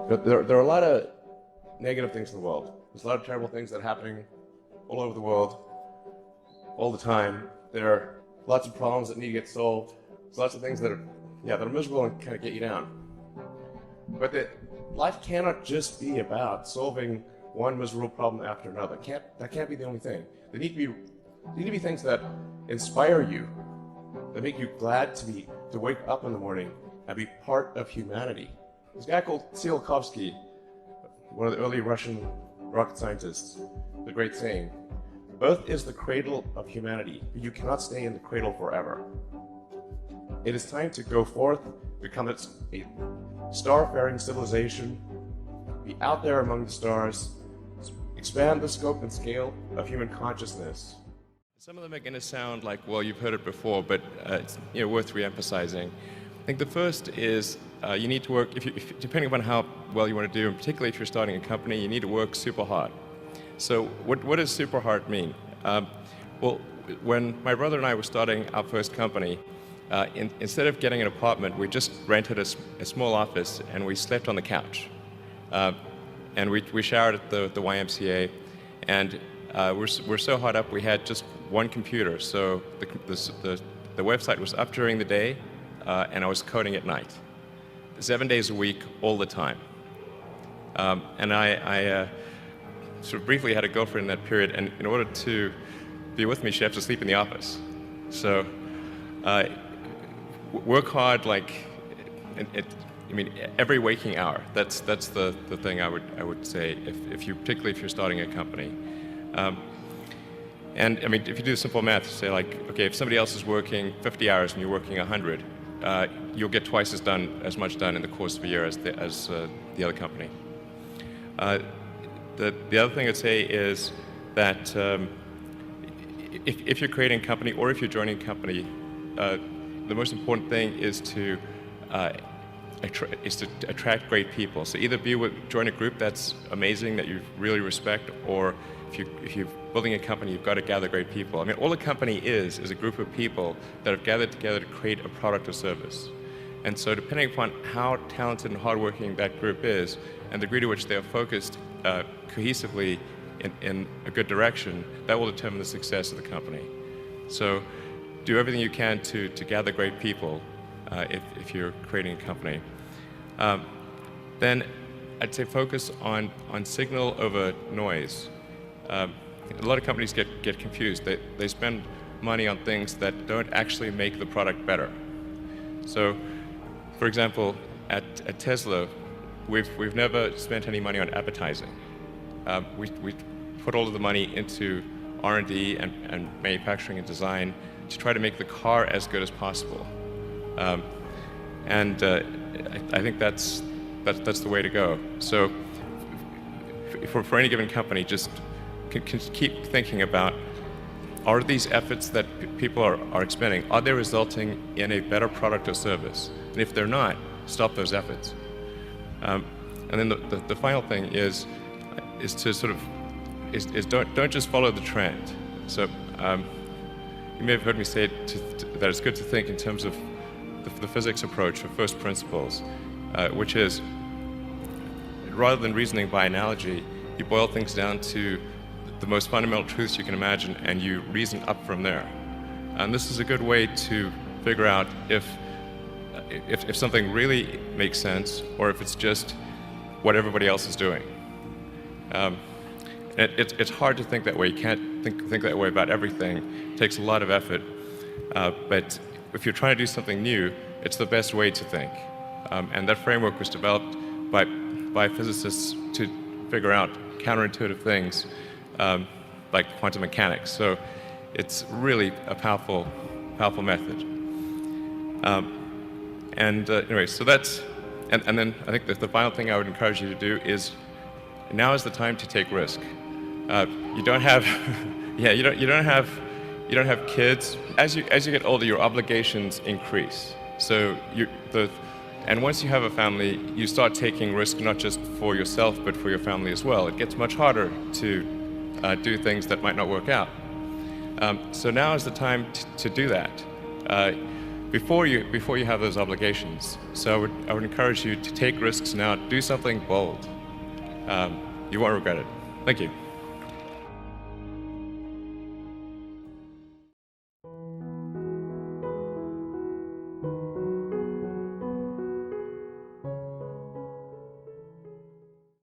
But there are a lot of negative things in the world. There's a lot of terrible things that are happening all over the world, all the time. There are lots of problems that need to get solved. There's lots of things that are miserable and kind of get you down. But life cannot just be about solving one miserable problem after another. That can't be the only thing. There need to be things that inspire you, that make you glad to wake up in the morning and be part of humanity. This guy called Tsiolkovsky, one of the early Russian rocket scientists, the great saying, "Earth is the cradle of humanity, but you cannot stay in the cradle forever." It is time to go forth, become a star-faring civilization, be out there among the stars, expand the scope and scale of human consciousness. Some of them are going to sound like, well, you've heard it before, but it's worth re-emphasizing. I think the first is you need to work, depending upon how well you want to do, and particularly if you're starting a company, you need to work super hard. So what does super hard mean? Well, when my brother and I were starting our first company, instead of getting an apartment, we just rented a small office and we slept on the couch. And we showered at the YMCA, and we're so hot up we had just one computer. So the website was up during the day, and I was coding at night, 7 days a week, all the time. And I sort of briefly had a girlfriend in that period, and in order to be with me, she had to sleep in the office. So work hard, like every waking hour. That's the thing I would say particularly if you're starting a company. And I mean, if you do simple math, say like, okay, if somebody else is working 50 hours and you're working 100, you'll get twice as much done in the course of a year as the other company. The other thing I'd say is that if you're creating a company or if you're joining a company, the most important thing is to attract great people. So either join a group that's amazing, that you really respect, or if you're building a company, you've got to gather great people. I mean, all a company is a group of people that have gathered together to create a product or service. And so depending upon how talented and hardworking that group is, and the degree to which they are focused cohesively in a good direction, that will determine the success of the company. So do everything you can to gather great people if you're creating a company. Then I'd say focus on signal over noise. A lot of companies get confused. They spend money on things that don't actually make the product better. So, for example, at Tesla, we've never spent any money on advertising. We put all of the money into R&D and manufacturing and design to try to make the car as good as possible. And I think that's the way to go. So for any given company, just keep thinking about, are these efforts that people are expending, are they resulting in a better product or service? And if they're not, stop those efforts. And then the final thing is to sort of don't just follow the trend. So you may have heard me say that it's good to think in terms of the physics approach or first principles, which is, rather than reasoning by analogy, you boil things down to the most fundamental truths you can imagine, and you reason up from there. And this is a good way to figure out if something really makes sense, or if it's just what everybody else is doing. It's hard to think that way. You can't think that way about everything. It takes a lot of effort. But if you're trying to do something new, it's the best way to think. And that framework was developed by physicists to figure out counterintuitive things like quantum mechanics. So it's really a powerful method. Anyway, so that's, and then I think that the final thing I would encourage you to do is, now is the time to take risk. You don't have, you don't have kids. As you get older, your obligations increase. So and once you have a family, you start taking risk not just for yourself, but for your family as well. It gets much harder to do things that might not work out. So now is the time to do that. before you have those obligations. So I would encourage you to take risks now. Do something bold. You won't regret it. Thank you.